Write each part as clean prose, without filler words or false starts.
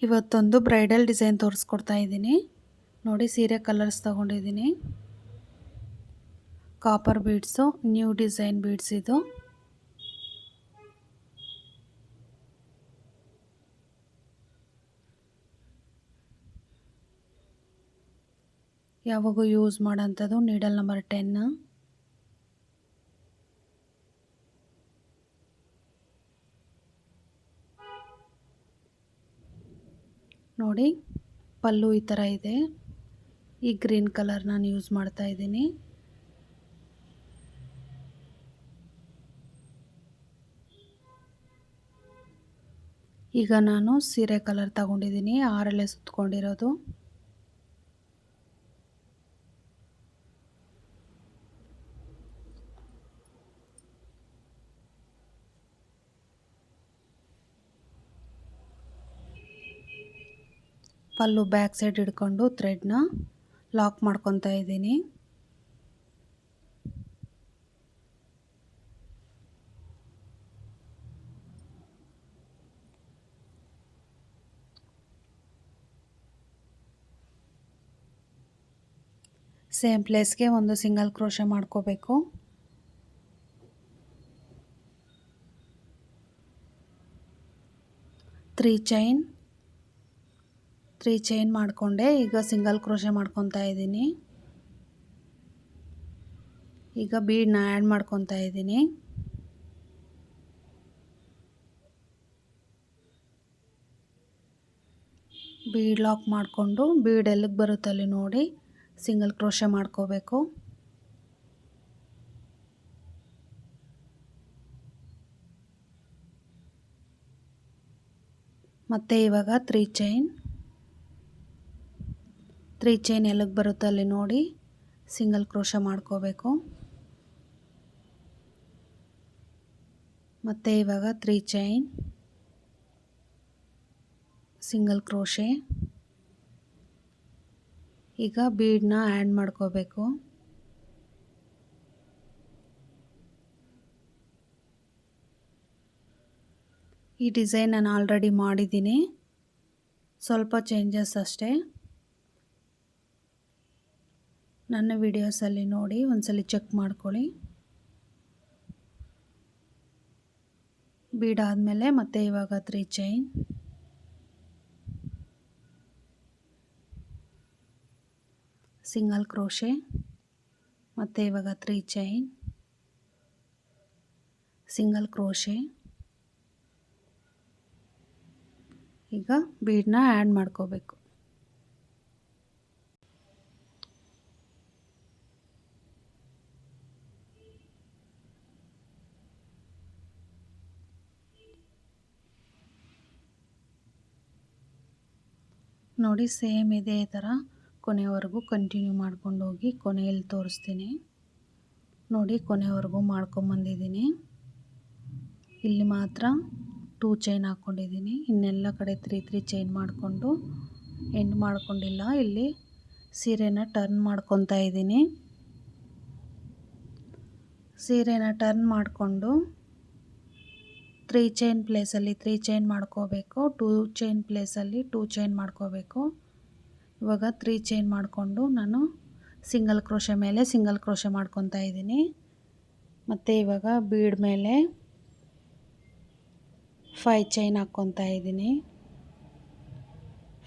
ಇವತ್ತೊಂದು bridal design ತೋರಿಸ್ಕೊಡ್ತಾ ಇದ್ದೀನಿ ನೋಡಿ. ಸೀರೆ ಕಲರ್ಸ್ ತಗೊಂಡಿದ್ದೀನಿ. Copper beads, new design beads ಇದು. ಯಾವಾಗೂ ಯೂಸ್ ಮಾಡೋಂಥದ್ದು ನೀಡಲ್ ನಂಬರ್ 10. ನೋಡಿ ಪಲ್ಲು ಈ ಥರ ಇದೆ. ಈ ಗ್ರೀನ್ ಕಲರ್ ನಾನು ಯೂಸ್ ಮಾಡ್ತಾ ಇದ್ದೀನಿ. ಈಗ ನಾನು ಸೀರೆ ಕಲರ್ ತಗೊಂಡಿದ್ದೀನಿ, 6 ಸುತ್ಕೊಂಡಿರೋದು. ಪಲ್ಲು ಬ್ಯಾಕ್ ಸೈಡ್ ಹಿಡ್ಕೊಂಡು ಥ್ರೆಡ್ನ ಲಾಕ್ ಮಾಡ್ಕೊತಾ ಇದ್ದೀನಿ. ಸೇಮ್ ಪ್ಲೇಸ್ಗೆ ಒಂದು ಸಿಂಗಲ್ ಕ್ರೋಶೆ ಮಾಡ್ಕೋಬೇಕು. ತ್ರೀ ಚೈನ್ ಮಾಡಿಕೊಂಡೆ. ಈಗ ಸಿಂಗಲ್ ಕ್ರೋಶೆ ಮಾಡ್ಕೊತಾ ಇದ್ದೀನಿ. ಈಗ ಬೀಡನ್ನ ಆ್ಯಡ್ ಮಾಡ್ಕೊತಾ ಇದ್ದೀನಿ. ಬೀಡ್ ಲಾಕ್ ಮಾಡಿಕೊಂಡು ಬೀಡ್ ಎಲ್ಲಿಗೆ ಬರುತ್ತಲ್ಲಿ ನೋಡಿ ಸಿಂಗಲ್ ಕ್ರೋಶೆ ಮಾಡ್ಕೋಬೇಕು. ಮತ್ತು ಇವಾಗ ತ್ರೀ ಚೈನ್ ಎಲ್ಲಿಗೆ ಬರುತ್ತಲ್ಲಿ ನೋಡಿ ಸಿಂಗಲ್ ಕ್ರೋಶೆ ಮಾಡ್ಕೋಬೇಕು. ಮತ್ತು ಇವಾಗ ತ್ರೀ ಚೈನ್, ಸಿಂಗಲ್ ಕ್ರೋಶೆ. ಈಗ ಬೀಡನ್ನ ಆ್ಯಡ್ ಮಾಡ್ಕೋಬೇಕು. ಈ ಡಿಸೈನ್ ನಾನು ಆಲ್ರೆಡಿ ಮಾಡಿದ್ದೀನಿ, ಸ್ವಲ್ಪ ಚೇಂಜಸ್ ಅಷ್ಟೇ. ನನ್ನ ವಿಡಿಯೋಸಲ್ಲಿ ನೋಡಿ ಒಂದ್ಸಲಿ ಚೆಕ್ ಮಾಡ್ಕೊಳ್ಳಿ. ಬೀಡ್ ಆದಮೇಲೆ ಮತ್ತೆ ಇವಾಗ ತ್ರೀ ಚೈನ್, ಸಿಂಗಲ್ ಕ್ರೋಶೆ, ಮತ್ತು ಇವಾಗ ತ್ರೀ ಚೈನ್, ಸಿಂಗಲ್ ಕ್ರೋಶೆ. ಈಗ ಬೀಡನ್ನ ಆ್ಯಡ್ ಮಾಡ್ಕೋಬೇಕು. ನೋಡಿ ಸೇಮ್ ಇದೇ ಥರ ಕೊನೆಯವರೆಗೂ ಕಂಟಿನ್ಯೂ ಮಾಡ್ಕೊಂಡು ಹೋಗಿ ಕೊನೆಯಲ್ಲಿ ತೋರಿಸ್ತೀನಿ ನೋಡಿ. ಕೊನೆಯವರೆಗೂ ಮಾಡ್ಕೊಂಬಂದಿದ್ದೀನಿ. ಇಲ್ಲಿ ಮಾತ್ರ 2 ಚೈನ್ ಹಾಕ್ಕೊಂಡಿದ್ದೀನಿ, ಇನ್ನೆಲ್ಲ ಕಡೆ 3 ಚೈನ್ ಮಾಡಿಕೊಂಡು ಎಂಡ್ ಮಾಡ್ಕೊಂಡಿಲ್ಲ. ಇಲ್ಲಿ ಸೀರೆನ ಟರ್ನ್ ಮಾಡ್ಕೊತಾ ಇದ್ದೀನಿ. ಸೀರೆನ ಟರ್ನ್ ಮಾಡಿಕೊಂಡು 3 ಚೈನ್ ಪ್ಲೇಸಲ್ಲಿ 3 ಚೈನ್ ಮಾಡ್ಕೋಬೇಕು, 2 ಚೈನ್ ಪ್ಲೇಸಲ್ಲಿ 2 ಚೈನ್ ಮಾಡ್ಕೋಬೇಕು. ಇವಾಗ 3 ಚೈನ್ ಮಾಡಿಕೊಂಡು ನಾನು ಸಿಂಗಲ್ ಕ್ರೋಶೆ ಮೇಲೆ ಸಿಂಗಲ್ ಕ್ರೋಶೆ ಮಾಡ್ಕೊತಾ ಇದ್ದೀನಿ. ಮತ್ತು ಇವಾಗ ಬೀಡ್ ಮೇಲೆ 5 ಚೈನ್ ಹಾಕ್ಕೊತಾ ಇದ್ದೀನಿ.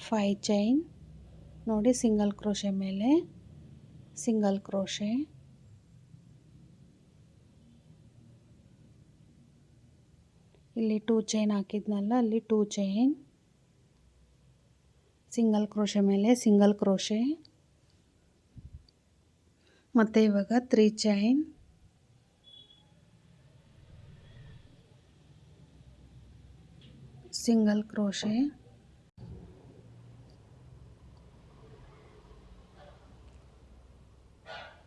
5 ಚೈನ್ ನೋಡಿ, ಸಿಂಗಲ್ ಕ್ರೋಶೆ ಮೇಲೆ ಸಿಂಗಲ್ ಕ್ರೋಶೆ, ಇಲ್ಲಿ 2 ಚೈನ್ ಹಾಕಿದ್ನಲ್ಲ ಅಲ್ಲಿ 2 ಚೈನ್, ಸಿಂಗಲ್ ಕ್ರೋಶೆ ಮೇಲೆ ಸಿಂಗಲ್ ಕ್ರೋಶೆ, ಮತ್ತು ಇವಾಗ 3 ಚೈನ್, ಸಿಂಗಲ್ ಕ್ರೋಶೆ,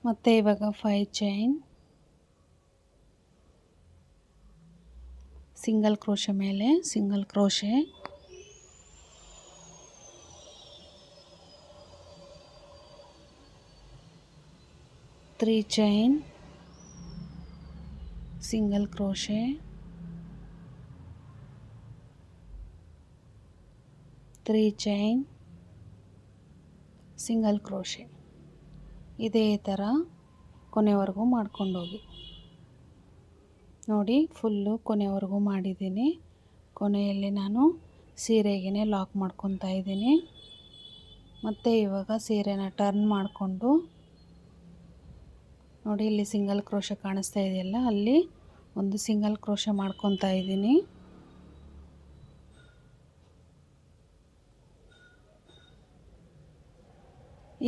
ಮತ್ತು ಇವಾಗ 5 ಚೈನ್, ಸಿಂಗಲ್ ಕ್ರೋಶೆ ಮೇಲೆ single crochet, 3 chain, single crochet, 3 chain, single crochet. ಇದೇ ಥರ ಕೊನೆವರೆಗೂ ಮಾಡ್ಕೊಂಡೋಗಿ. ನೋಡಿ ಫುಲ್ಲು ಕೊನೆವರೆಗೂ ಮಾಡಿದ್ದೀನಿ. ಕೊನೆಯಲ್ಲಿ ನಾನು ಸೀರೆಗೆ ಲಾಕ್ ಮಾಡ್ಕೊತಾ ಇದ್ದೀನಿ. ಮತ್ತು ಇವಾಗ ಸೀರೆನ ಟರ್ನ್ ಮಾಡಿಕೊಂಡು ನೋಡಿ, ಇಲ್ಲಿ ಸಿಂಗಲ್ ಕ್ರೋಶೆ ಕಾಣಿಸ್ತಾ ಇದೆಯಲ್ಲ, ಅಲ್ಲಿ ಒಂದು ಸಿಂಗಲ್ ಕ್ರೋಶೆ ಮಾಡ್ಕೊತಾ ಇದ್ದೀನಿ.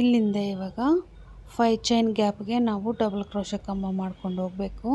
ಇಲ್ಲಿಂದ ಇವಾಗ 5 ಚೈನ್ ಗ್ಯಾಪ್ಗೆ ನಾವು ಡಬಲ್ ಕ್ರೋಶೆ ಕಂಬ ಮಾಡ್ಕೊಂಡು ಹೋಗಬೇಕು.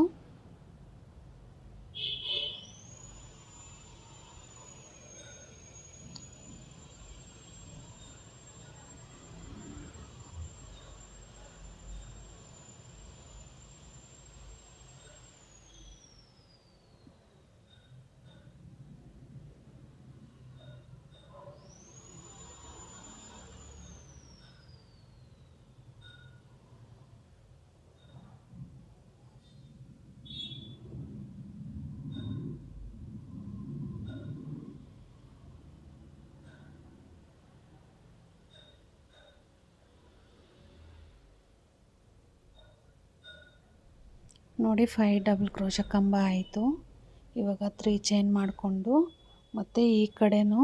ನೋಡಿ 5 ಡಬಲ್ ಕ್ರೋಶೆ ಕಂಬ ಆಯಿತು. ಇವಾಗ 3 ಚೈನ್ ಮಾಡಿಕೊಂಡು ಮತ್ತು ಈ ಕಡೆನೂ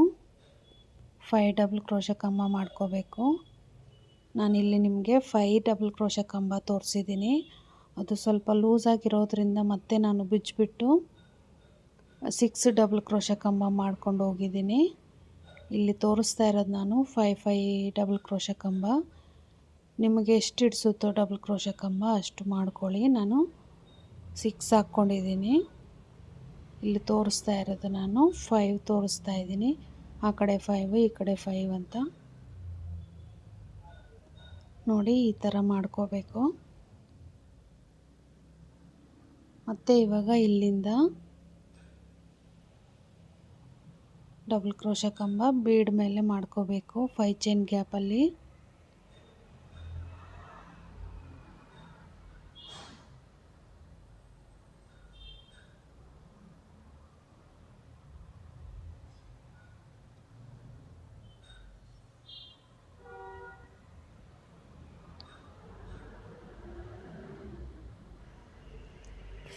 5 ಡಬಲ್ ಕ್ರೋಶೆ ಕಂಬ ಮಾಡ್ಕೋಬೇಕು. ನಾನಿಲ್ಲಿ ನಿಮಗೆ 5 ಡಬಲ್ ಕ್ರೋಶೆ ಕಂಬ ತೋರಿಸಿದ್ದೀನಿ. ಅದು ಸ್ವಲ್ಪ ಲೂಸಾಗಿರೋದ್ರಿಂದ ಮತ್ತೆ ನಾನು ಬಿಚ್ಚಿಬಿಟ್ಟು 6 ಡಬಲ್ ಕ್ರೋಶೆ ಕಂಬ ಮಾಡ್ಕೊಂಡು ಹೋಗಿದ್ದೀನಿ. ಇಲ್ಲಿ ತೋರಿಸ್ತಾ ಇರೋದು ನಾನು 5 ಡಬಲ್ ಕ್ರೋಶೆ ಕಂಬ. ನಿಮಗೆ ಎಷ್ಟು ಹಿಡಿಸುತ್ತೋ ಡಬಲ್ ಕ್ರೋಶೆ ಕಂಬ ಅಷ್ಟು ಮಾಡ್ಕೊಳ್ಳಿ. ನಾನು 6 ಹಾಕ್ಕೊಂಡಿದ್ದೀನಿ. ಇಲ್ಲಿ ತೋರಿಸ್ತಾ ಇರೋದು ನಾನು 5 ತೋರಿಸ್ತಾ ಇದ್ದೀನಿ. ಆ ಕಡೆ 5 ಈ ಕಡೆ 5 ಅಂತ ನೋಡಿ, ಈ ಥರ ಮಾಡ್ಕೋಬೇಕು. ಮತ್ತು ಇವಾಗ ಇಲ್ಲಿಂದ ಡಬಲ್ ಕ್ರೋಶೆ ಕಂಬ ಬೀಡ್ ಮೇಲೆ ಮಾಡ್ಕೋಬೇಕು 5 ಚೈನ್ ಗ್ಯಾಪಲ್ಲಿ.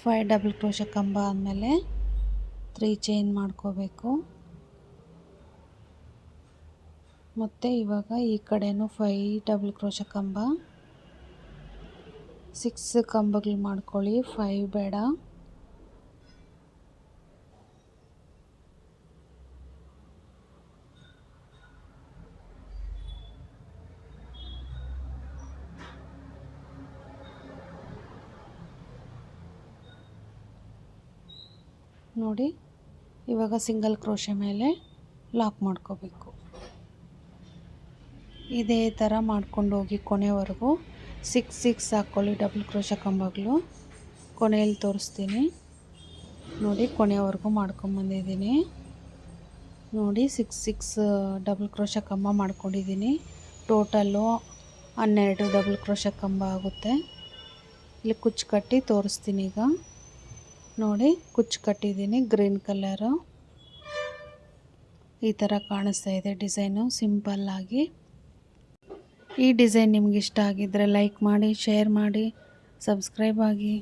ಫೈವ್ ಡಬಲ್ ಕ್ರೋಶೆ ಕಂಬ ಆದಮೇಲೆ 3 ಚೈನ್ ಮಾಡ್ಕೋಬೇಕು. ಮತ್ತು ಇವಾಗ ಈ ಕಡೆನೂ 5 ಡಬಲ್ ಕ್ರೋಶೆ ಕಂಬ, 6 ಕಂಬಗಳು ಮಾಡ್ಕೊಳ್ಳಿ, 5 ಬೇಡ. ನೋಡಿ ಇವಾಗ ಸಿಂಗಲ್ ಕ್ರೋಶೆ ಮೇಲೆ ಲಾಕ್ ಮಾಡ್ಕೋಬೇಕು. ಇದೇ ಥರ ಮಾಡ್ಕೊಂಡು ಹೋಗಿ ಕೊನೆವರೆಗೂ 6 ಹಾಕ್ಕೊಳ್ಳಿ ಡಬಲ್ ಕ್ರೋಶೆ ಕಂಬಗಳು. ಕೊನೆಯಲ್ಲಿ ತೋರಿಸ್ತೀನಿ ನೋಡಿ, ಕೊನೆವರೆಗೂ ಮಾಡ್ಕೊಂಬಂದಿದ್ದೀನಿ. ನೋಡಿ 6 ಡಬಲ್ ಕ್ರೋಶೆ ಕಂಬ ಮಾಡ್ಕೊಂಡಿದ್ದೀನಿ. ಟೋಟಲ್ಲು 12 ಡಬಲ್ ಕ್ರೋಶೆ ಕಂಬ ಆಗುತ್ತೆ. ಇಲ್ಲಿ ಕುಚ್ಚು ಕಟ್ಟಿ ತೋರಿಸ್ತೀನಿ. ಈಗ ನೋಡಿ ಕುಚ್ಚು ಕಟ್ಟಿದ್ದೀನಿ, ಗ್ರೀನ್ ಕಲರು. ಈ ಥರ ಕಾಣಿಸ್ತಾ ಇದೆ ಡಿಸೈನು ಸಿಂಪಲ್ಲಾಗಿ. ಈ ಡಿಸೈನ್ ನಿಮ್ಗೆ ಇಷ್ಟ ಆಗಿದ್ದರೆ ಲೈಕ್ ಮಾಡಿ, ಶೇರ್ ಮಾಡಿ, ಸಬ್ಸ್ಕ್ರೈಬ್ ಆಗಿ.